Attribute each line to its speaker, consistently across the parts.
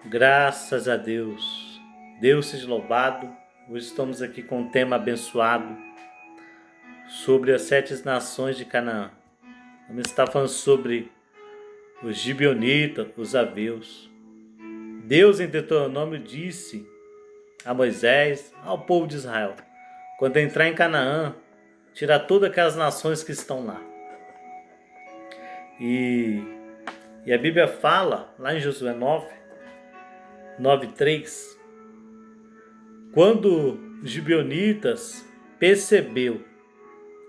Speaker 1: Graças a Deus. Deus seja louvado. Hoje estamos aqui com um tema abençoado sobre as 7 nações de Canaã. Vamos estar falando sobre os gibeonitas, os aveus. Deus em Deuteronômio disse a Moisés, ao povo de Israel, quando entrar em Canaã, tirar todas aquelas nações que estão lá. E a Bíblia fala, lá em Josué 9:3, quando os gibeonitas percebeu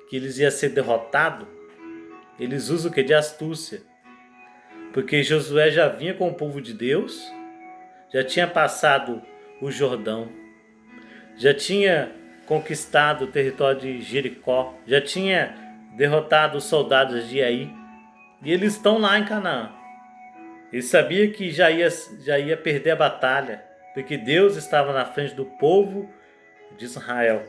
Speaker 1: que eles iam ser derrotados, eles usam o que? De astúcia. Porque Josué já vinha com o povo de Deus, já tinha passado o Jordão, já tinha conquistado o território de Jericó, já tinha derrotado os soldados de Ai, e eles estão lá em Canaã. Ele sabia que já ia perder a batalha, porque Deus estava na frente do povo de Israel.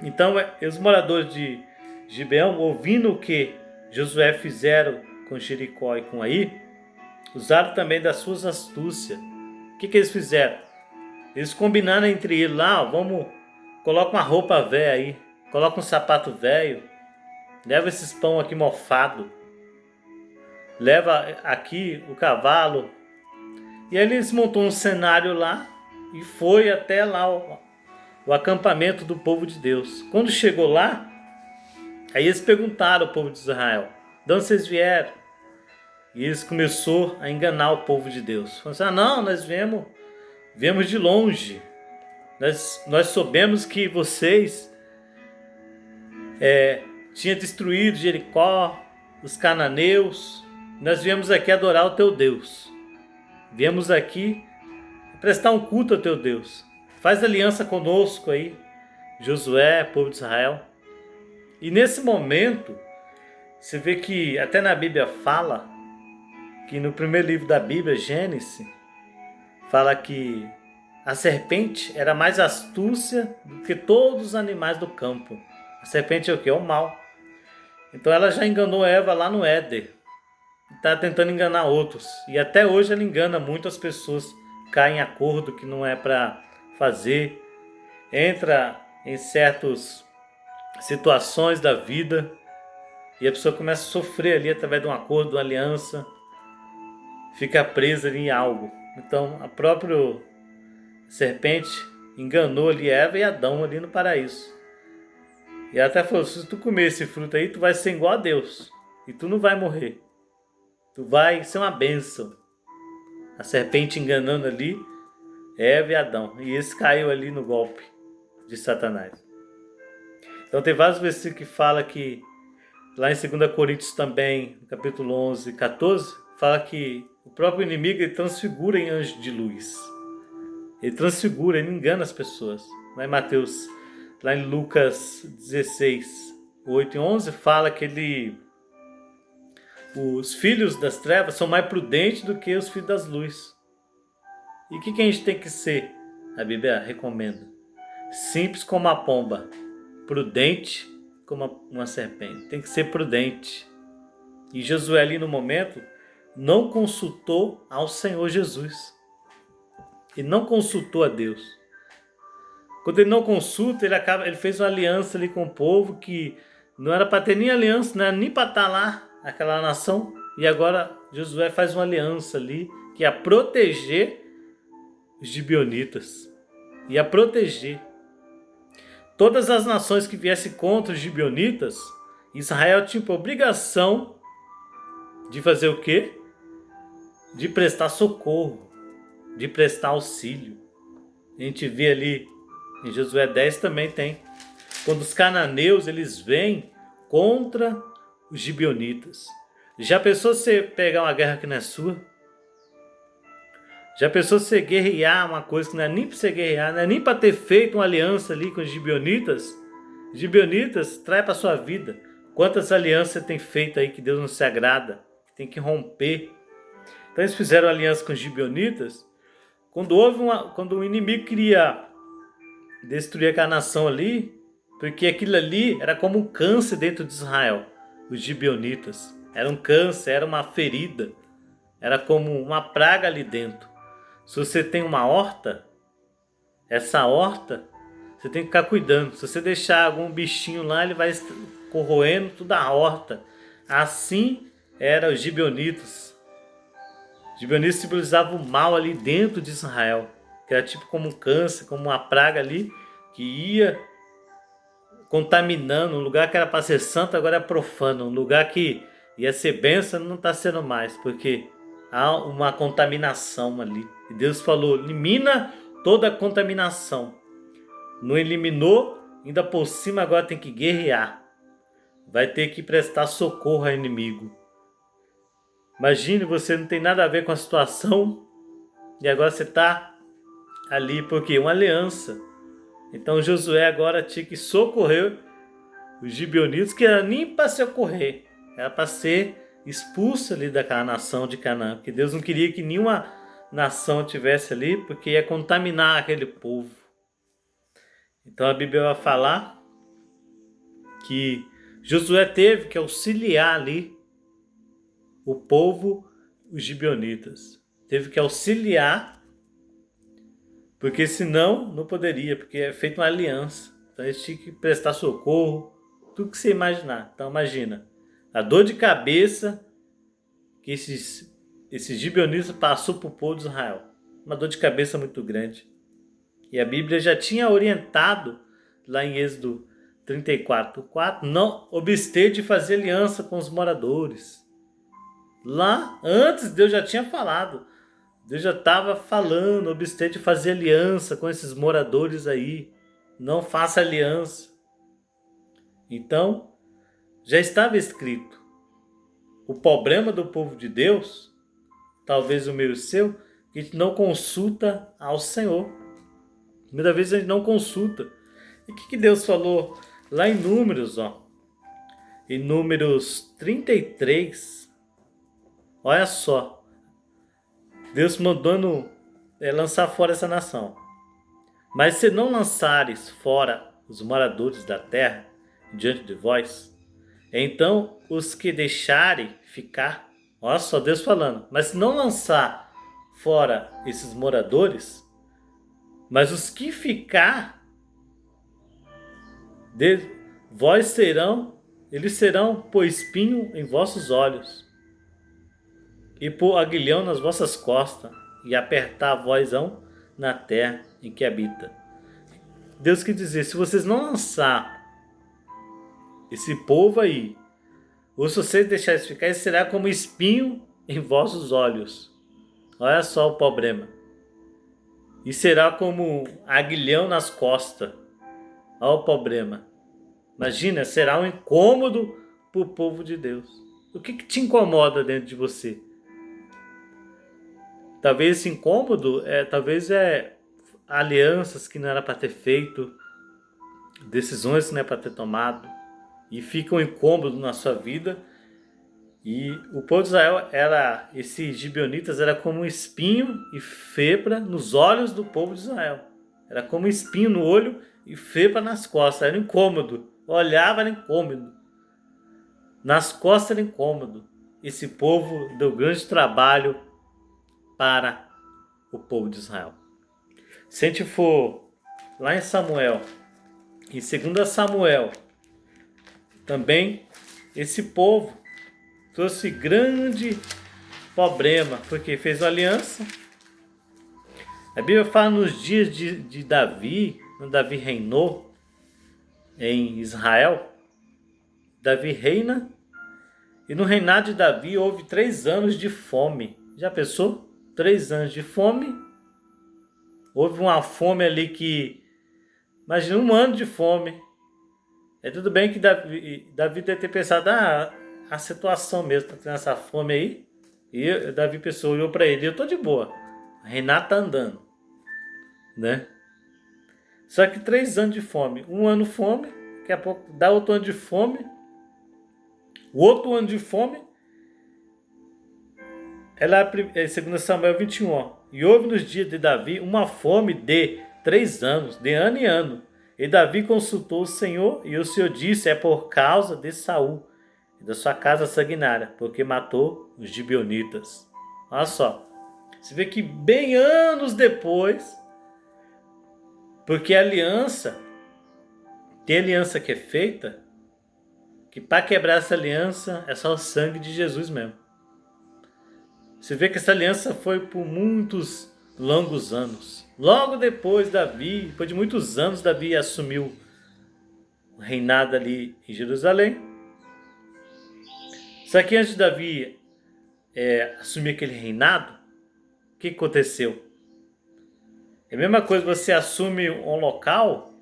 Speaker 1: Então, os moradores de Gibeão, ouvindo o que Josué fizeram com Jericó e com Ai, usaram também das suas astúcias. O que eles fizeram? Eles combinaram entre eles lá, coloca uma roupa velha aí, coloca um sapato velho, leva esses pão aqui mofado, leva aqui o cavalo. E aí eles montou um cenário lá e foi até lá o acampamento do povo de Deus. Quando chegou lá, aí eles perguntaram ao povo de Israel, de onde vocês vieram? E eles começaram a enganar o povo de Deus. Falaram assim, não, nós viemos de longe. Nós soubemos que vocês tinham destruído Jericó, os cananeus. Nós viemos aqui adorar o teu Deus. Viemos aqui prestar um culto ao teu Deus. Faz aliança conosco aí, Josué, povo de Israel. E nesse momento, você vê que até na Bíblia fala, que no primeiro livro da Bíblia, Gênesis, fala que a serpente era mais astúcia do que todos os animais do campo. A serpente é o quê? É o mal. Então ela já enganou Eva lá no Éden. Está tentando enganar outros. E até hoje ela engana muitas pessoas. Cai em acordo que não é para fazer. Entra em certas situações da vida. E a pessoa começa a sofrer ali através de um acordo, de uma aliança. Fica presa ali em algo. Então a própria serpente enganou ali Eva e Adão ali no paraíso. E ela até falou, se tu comer esse fruto aí, tu vai ser igual a Deus. E tu não vai morrer. Tu vai ser uma bênção. A serpente enganando ali Eva e Adão. E esse caiu ali no golpe de Satanás. Então tem vários versículos que falam que, lá em 2 Coríntios também, no capítulo 11, 14, fala que o próprio inimigo ele transfigura em anjo de luz. Ele transfigura, ele engana as pessoas. Lá em Mateus, lá em Lucas 16, 8 e 11, fala que os filhos das trevas são mais prudentes do que os filhos das luzes. E o que a gente tem que ser? A Bíblia recomenda. Simples como a pomba, prudente como uma serpente. Tem que ser prudente. E Josué ali no momento não consultou ao Senhor Jesus. Ele não consultou a Deus. Quando ele não consulta, ele fez uma aliança ali com o povo que não era para ter nem aliança, não era nem para estar lá, aquela nação. E agora Josué faz uma aliança ali que é a proteger os gibeonitas. E a proteger todas as nações que viessem contra os gibeonitas. Israel tinha a obrigação de fazer o quê? De prestar socorro, de prestar auxílio. A gente vê ali em Josué 10 também tem. Quando os cananeus eles vêm contra os gibeonitas. Já pensou você pegar uma guerra que não é sua? Já pensou você guerrear uma coisa que não é nem para você guerrear, não é nem para ter feito uma aliança ali com os gibeonitas? Gibeonitas traz para sua vida. Quantas alianças você tem feito aí que Deus não se agrada? Que tem que romper. Então eles fizeram aliança com os gibeonitas. Quando o inimigo queria destruir aquela nação ali, porque aquilo ali era como um câncer dentro de Israel. Os gibeonitas. Era um câncer, era uma ferida. Era como uma praga ali dentro. Se você tem uma horta, essa horta, você tem que ficar cuidando. Se você deixar algum bichinho lá, ele vai corroendo toda a horta. Assim eram os gibeonitas. Os gibeonitas simbolizavam o mal ali dentro de Israel, que era tipo como um câncer, como uma praga ali, que ia contaminando. Um lugar que era para ser santo, agora é profano. Um lugar que ia ser bênção, não está sendo mais, porque há uma contaminação ali. E Deus falou, elimina toda a contaminação. Não eliminou, ainda por cima agora tem que guerrear. Vai ter que prestar socorro ao inimigo. Imagine, você não tem nada a ver com a situação e agora você está ali, porque uma aliança. Então Josué agora tinha que socorrer os gibeonitas, que era nem para socorrer, era para ser expulso ali daquela nação de Canaã, porque Deus não queria que nenhuma nação tivesse ali, porque ia contaminar aquele povo. Então a Bíblia vai falar que Josué teve que auxiliar ali o povo, os gibeonitas. Teve que auxiliar, porque senão não poderia, porque é feita uma aliança. Então eles tinham que prestar socorro, tudo que você imaginar. Então imagina, a dor de cabeça que esses gibeonitas passou para o povo de Israel. Uma dor de cabeça muito grande. E a Bíblia já tinha orientado, lá em Êxodo 34:4, não obster de fazer aliança com os moradores. Lá, antes Deus já tinha falado. Deus já estava falando, obster de fazer aliança com esses moradores aí. Não faça aliança. Então, já estava escrito. O problema do povo de Deus, talvez o meu e o seu, que a gente não consulta ao Senhor. Muitas vezes a gente não consulta. E o que Deus falou lá em Números, ó? Em Números 33, olha só. Deus mandando lançar fora essa nação. Mas se não lançares fora os moradores da terra diante de vós, então os que deixarem ficar, olha só Deus falando, mas se não lançar fora esses moradores, mas os que ficar, vós serão, eles serão por espinho em vossos olhos, e por aguilhão nas vossas costas, e apertar vosão na terra em que habita. Deus quer dizer, se vocês não lançar esse povo aí, ou se vocês deixarem eles ficar, ele será como espinho em vossos olhos. Olha só o problema. E será como aguilhão nas costas. Olha o problema. Imagina, será um incômodo para o povo de Deus. O que te incomoda dentro de você? Talvez esse incômodo talvez alianças que não era para ter feito, decisões que não é para ter tomado, e fica um incômodo na sua vida. E o povo de Israel esses gibeonitas era como um espinho e febra nos olhos do povo de Israel. Era como um espinho no olho e febra nas costas, era incômodo. Olhava, era incômodo. Nas costas era incômodo. Esse povo deu grande trabalho para o povo de Israel. Se a gente for lá em Samuel, em 2 Samuel, também esse povo trouxe grande problema, porque fez uma aliança. A Bíblia fala nos dias de Davi, quando Davi reinou em Israel. Davi reina, e no reinado de Davi houve 3 anos de fome. Já pensou? 3 anos de fome. Houve uma fome ali que... Imagina, 1 ano de fome. É tudo bem que Davi deve ter pensado, a situação mesmo, tá tendo essa fome aí. E Davi pessoa olhou para ele, eu tô de boa. Renato tá andando, né? Só que 3 anos de fome, 1 ano de fome, daqui a pouco dá outro ano de fome, o outro ano de fome. Ela é 2 Samuel 21, ó. E houve nos dias de Davi uma fome de 3 anos, de ano em ano. E Davi consultou o Senhor, e o Senhor disse, é por causa de Saul e da sua casa sanguinária, porque matou os gibeonitas. Olha só. Você vê que bem anos depois, porque a aliança, tem aliança que é feita, que para quebrar essa aliança é só o sangue de Jesus mesmo. Você vê que essa aliança foi por muitos longos anos. Logo depois depois de muitos anos, Davi assumiu o reinado ali em Jerusalém. Só que antes de Davi assumir aquele reinado, o que aconteceu? É a mesma coisa, você assume um local,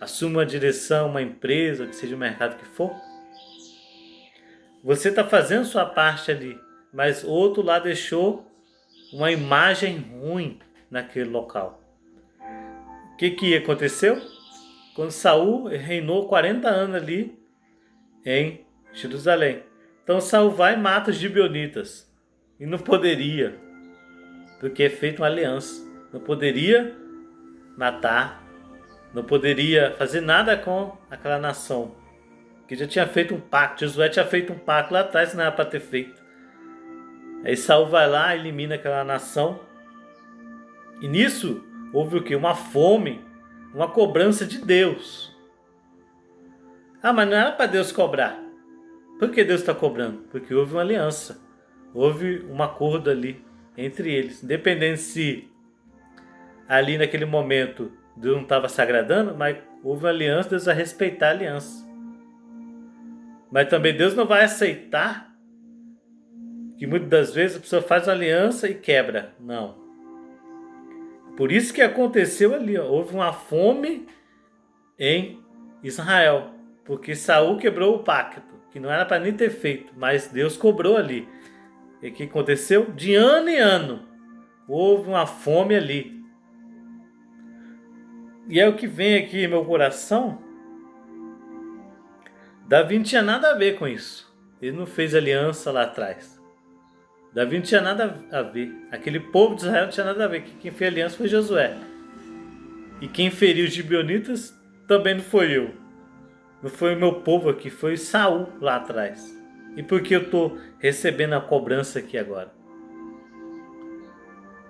Speaker 1: assume uma direção, uma empresa, que seja o mercado que for. Você está fazendo sua parte ali, mas outro lá deixou uma imagem ruim naquele local. O que aconteceu? Quando Saul reinou 40 anos ali em Jerusalém. Então Saul vai e mata os gibeonitas. E não poderia, porque é feita uma aliança. Não poderia matar, não poderia fazer nada com aquela nação, que já tinha feito um pacto. Josué tinha feito um pacto lá atrás, não era para ter feito. Aí Saul vai lá, elimina aquela nação. E nisso houve o quê? Uma fome, uma cobrança de Deus. Ah, mas não era para Deus cobrar. Por que Deus está cobrando? Porque houve uma aliança. Houve um acordo ali entre eles. Independente se ali naquele momento Deus não estava se agradando, mas houve uma aliança, Deus vai respeitar a aliança. Mas também Deus não vai aceitar que muitas das vezes a pessoa faz uma aliança e quebra. Não. Por isso que aconteceu ali, ó, houve uma fome em Israel, porque Saul quebrou o pacto, que não era para nem ter feito, mas Deus cobrou ali. E o que aconteceu? De ano em ano, houve uma fome ali. E é o que vem aqui em meu coração. Davi não tinha nada a ver com isso. Ele não fez aliança lá atrás. Davi não tinha nada a ver. Aquele povo de Israel não tinha nada a ver. Quem fez aliança foi Josué. E quem feriu os gibeonitas também não foi eu. Não foi o meu povo aqui, foi Saul lá atrás. E por que eu estou recebendo a cobrança aqui agora?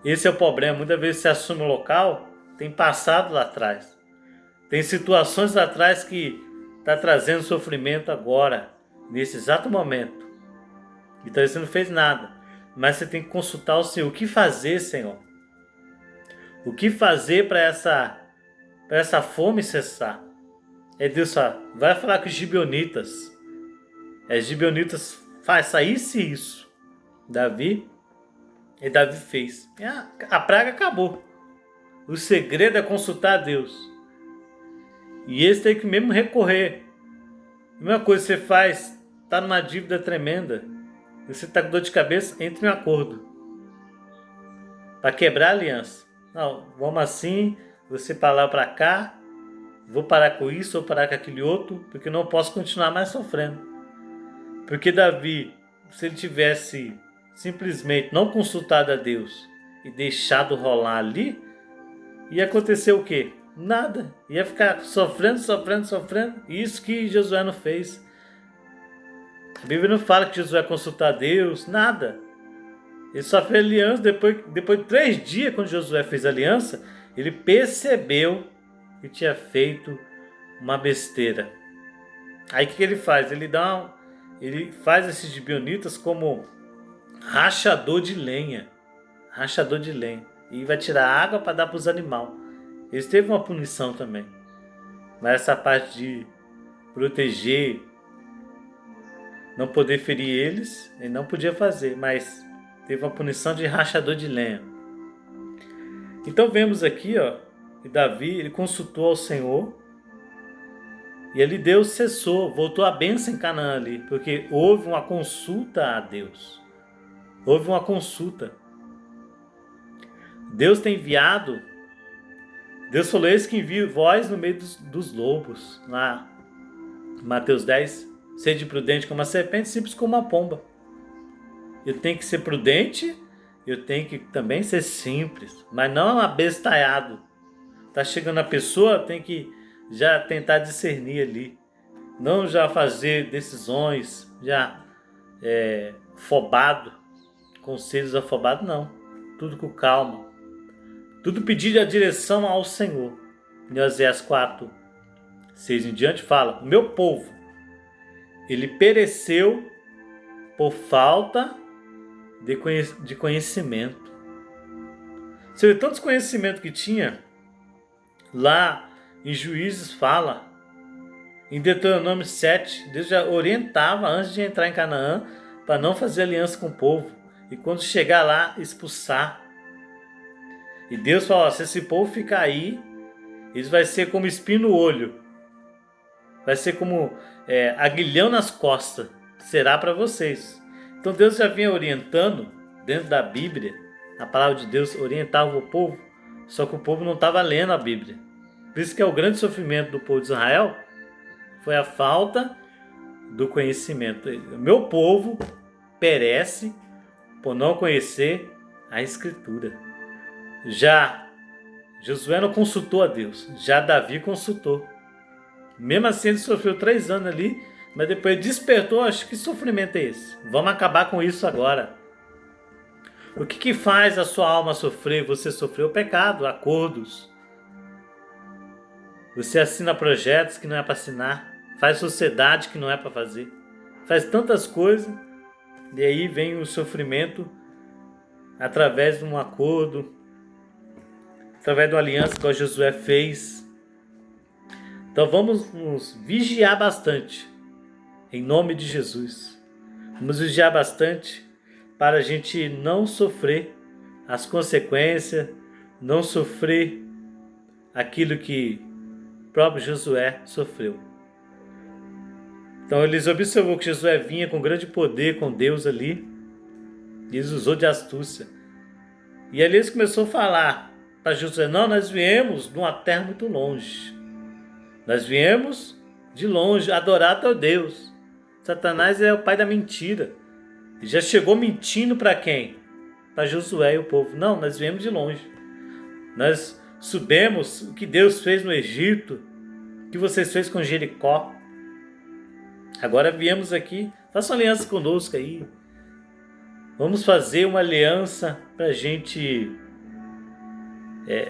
Speaker 1: Esse é o problema. Muitas vezes você assume o local, tem passado lá atrás. Tem situações lá atrás que está trazendo sofrimento agora, nesse exato momento. Então você não fez nada. Mas você tem que consultar o Senhor. O que fazer, Senhor? O que fazer para essa fome cessar? É Deus fala, vai falar com os gibeonitas. Os gibeonitas faça isso e isso. Davi fez. E a praga acabou. O segredo é consultar a Deus. E esse tem que mesmo recorrer. A mesma coisa que você faz, está numa dívida tremenda. Você está com dor de cabeça, entre em um acordo. Para quebrar a aliança. Não, vamos assim, você para lá para cá, vou parar com isso, vou parar com aquele outro, porque não posso continuar mais sofrendo. Porque Davi, se ele tivesse simplesmente não consultado a Deus e deixado rolar ali, ia acontecer o quê? Nada. Ia ficar sofrendo. Isso que Josué não fez. A Bíblia não fala que Josué consultar a Deus, nada. Ele só fez aliança depois de 3 dias, quando Josué fez aliança, ele percebeu que tinha feito uma besteira. Aí o que ele faz? Ele faz esses gibeonitas como rachador de lenha. E vai tirar água para dar para os animais. Eles teve uma punição também. Mas essa parte de proteger, não poder ferir eles, ele não podia fazer, mas teve uma punição de rachador de lenha. Então vemos aqui, ó, que Davi, ele consultou ao Senhor, e ali Deus cessou, voltou a bênção em Canaã ali, porque houve uma consulta a Deus. Houve uma consulta. Deus tem enviado, Deus falou, eis que envio vós no meio dos lobos, lá Mateus 10, sede prudente como a serpente, simples como a pomba. Eu tenho que ser prudente, eu tenho que também ser simples, mas não abestalhado. Tá chegando a pessoa, tem que já tentar discernir ali, não já fazer decisões já afobado, conselhos afobados, não. Tudo com calma. Tudo pedir a direção ao Senhor. Em Oséias 4, 6 em diante fala: o meu povo, ele pereceu por falta de conhecimento. Você vê tantos conhecimentos que tinha. Lá em Juízes fala, em Deuteronômio 7, Deus já orientava antes de entrar em Canaã para não fazer aliança com o povo. E quando chegar lá, expulsar. E Deus fala: se esse povo ficar aí, eles vai ser como espinho no olho. Vai ser como aguilhão nas costas. Será para vocês. Então Deus já vinha orientando, dentro da Bíblia, a palavra de Deus orientava o povo, só que o povo não estava lendo a Bíblia. Por isso que é o grande sofrimento do povo de Israel, foi a falta do conhecimento. O meu povo perece por não conhecer a Escritura. Já Josué não consultou a Deus, já Davi consultou. Mesmo assim ele sofreu 3 anos ali, mas depois despertou. Acho que sofrimento é esse? Vamos acabar com isso agora. O que faz a sua alma sofrer? Você sofreu o pecado, acordos. Você assina projetos que não é para assinar, faz sociedade que não é para fazer, faz tantas coisas, e aí vem o sofrimento através de um acordo, através de uma aliança que o Josué fez. Então vamos nos vigiar bastante, em nome de Jesus. Vamos vigiar bastante para a gente não sofrer as consequências, não sofrer aquilo que o próprio Josué sofreu. Então eles observou que Josué vinha com grande poder, com Deus ali, e eles usou de astúcia. E ali eles começaram a falar para Josué: não, nós viemos de uma terra muito longe. Nós viemos de longe adorar teu Deus. Satanás é o pai da mentira. E já chegou mentindo para quem? Para Josué e o povo. Não, nós viemos de longe. Nós soubemos o que Deus fez no Egito, o que vocês fez com Jericó. Agora viemos aqui, faça uma aliança conosco aí. Vamos fazer uma aliança para a gente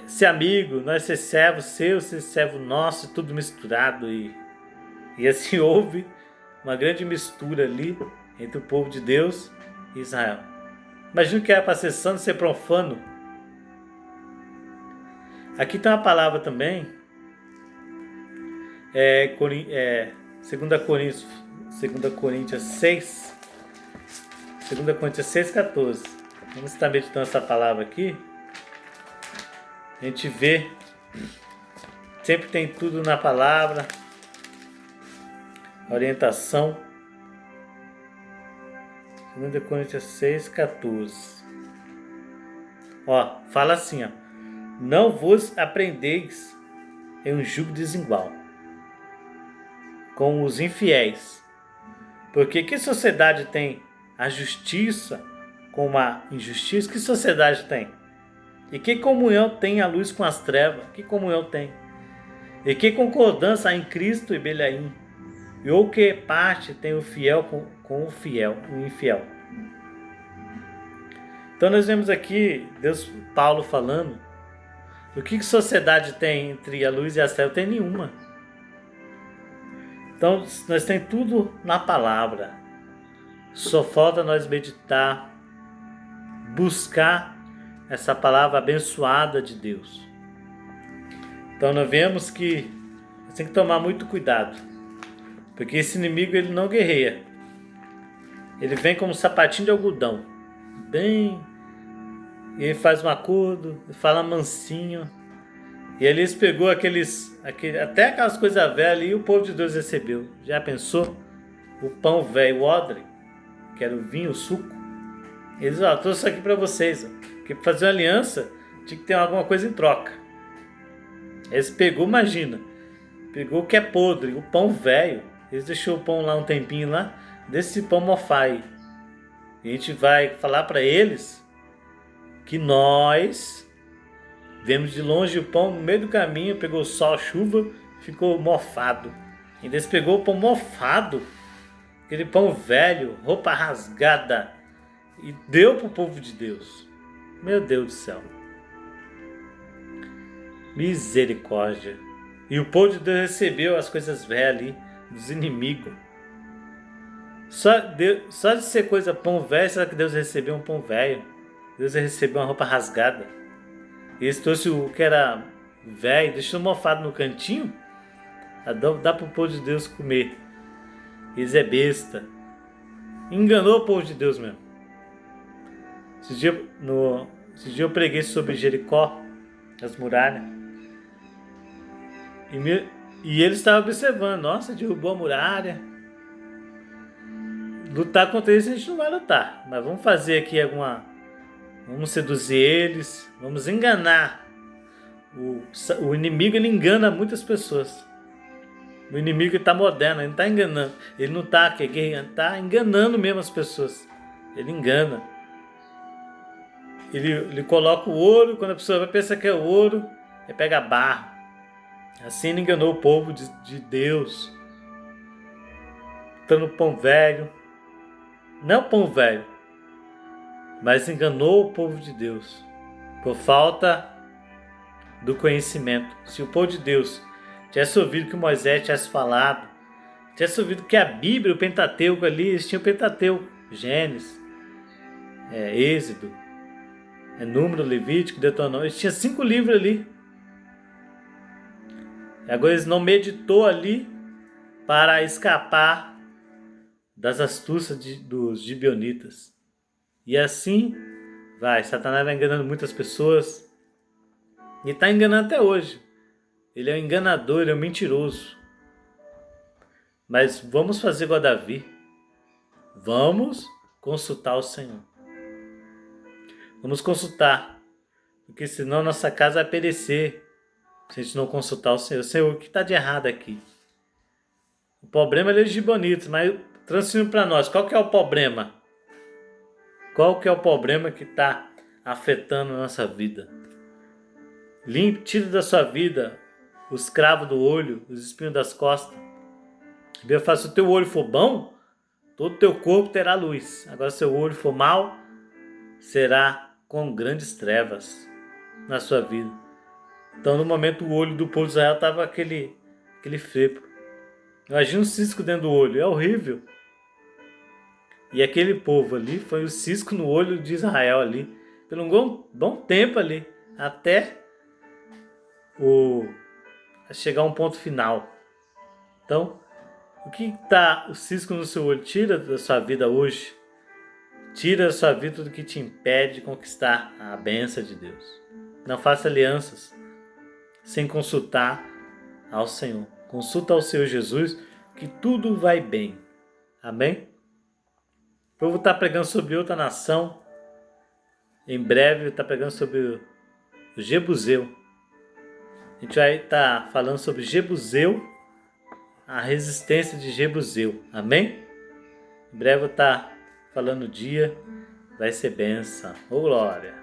Speaker 1: ser amigo, nós ser servo seu, ser servo nosso, tudo misturado. E assim houve uma grande mistura ali entre o povo de Deus e Israel. Imagina que era para ser santo, ser profano. Aqui tem uma palavra também, 2 Coríntios 6, 14. Vamos estar meditando essa palavra aqui. A gente vê, sempre tem tudo na palavra, orientação. 2 Coríntios 6, 14. Fala assim, não vos aprendeis em um jugo desigual com os infiéis, porque que sociedade tem a justiça com a injustiça? Que sociedade tem? E que comunhão tem a luz com as trevas? Que comunhão tem? E que concordância há em Cristo e Beliaim? E ou que parte tem o fiel com o infiel? Então nós vemos aqui Paulo falando, o que sociedade tem entre a luz e as trevas? Tem nenhuma. Então nós temos tudo na palavra. Só falta nós meditar, buscar essa palavra abençoada de Deus. Então nós vemos que nós temos que tomar muito cuidado, porque esse inimigo ele não guerreia. Ele vem como um sapatinho de algodão, ele faz um acordo, fala mansinho. E ali eles pegou até aquelas coisas velhas e o povo de Deus recebeu. Já pensou? O pão velho, o odre, que era o vinho, o suco. Eles, trouxe isso aqui para vocês. Porque para fazer uma aliança, tinha que ter alguma coisa em troca. Eles pegou o que é podre, o pão velho. Eles deixou o pão lá um tempinho lá, desse pão mofar aí. E a gente vai falar para eles que nós vemos de longe o pão no meio do caminho, pegou sol, chuva, ficou mofado. E eles pegou o pão mofado, aquele pão velho, roupa rasgada, e deu para o povo de Deus. Meu Deus do céu. Misericórdia. E o povo de Deus recebeu as coisas velhas ali dos inimigos. Só de ser coisa pão velho, será que Deus recebeu um pão velho? Deus recebeu uma roupa rasgada. Eles trouxe o que era velho, deixou mofado no cantinho. Dá para o povo de Deus comer. Eles é besta. Enganou o povo de Deus mesmo. Esse dia eu preguei sobre Jericó, as muralhas. E eles estavam observando. Nossa, derrubou a muralha. Lutar contra eles a gente não vai lutar. Mas vamos fazer aqui vamos seduzir eles. Vamos enganar. O inimigo, ele engana muitas pessoas. O inimigo está moderno, ele não está enganando. Ele não está guerreando, está enganando mesmo as pessoas. Ele engana. Ele coloca o ouro, quando a pessoa vai pensar que é ouro, ele pega barro. Assim ele enganou o povo de Deus. Dando pão velho. Não pão velho, mas enganou o povo de Deus. Por falta do conhecimento. Se o povo de Deus tivesse ouvido que Moisés tivesse falado, tivesse ouvido que a Bíblia, o Pentateuco ali, eles tinham o Pentateuco, Gênesis, Êxodo, Número, Levítico, Deuteronômio, eles tinham 5 livros ali. E agora eles não meditou ali para escapar das astúcias dos gibeonitas. E assim Satanás vai enganando muitas pessoas. E está enganando até hoje. Ele é um enganador, ele é um mentiroso. Mas vamos fazer igual a Davi. Vamos consultar o Senhor. Vamos consultar. Porque senão nossa casa vai perecer. Se a gente não consultar o Senhor. Senhor, o que está de errado aqui? O problema é os gibeonitas, mas transferindo para nós, qual que é o problema? Qual que é o problema que está afetando a nossa vida? Tira da sua vida os cravos do olho, os espinhos das costas. A Bíblia fala, se o teu olho for bom, todo o teu corpo terá luz. Agora, se o olho for mau, será com grandes trevas na sua vida. Então, no momento, o olho do povo de Israel estava aquele frepo. Imagina um cisco dentro do olho, é horrível. E aquele povo ali foi o cisco no olho de Israel ali, por um bom tempo ali, até chegar a um ponto final. Então, o que está o cisco no seu olho? Tira da sua vida hoje. Tira da sua vida tudo que te impede de conquistar a bênção de Deus. Não faça alianças sem consultar ao Senhor. Consulta ao Senhor Jesus que tudo vai bem. Amém? O povo está pregando sobre outra nação. Em breve está pregando sobre o Jebuseu. A gente vai estar falando sobre Jebuseu, a resistência de Jebuseu. Amém? Em breve eu vou estar falando o dia. Vai ser benção. Ô glória!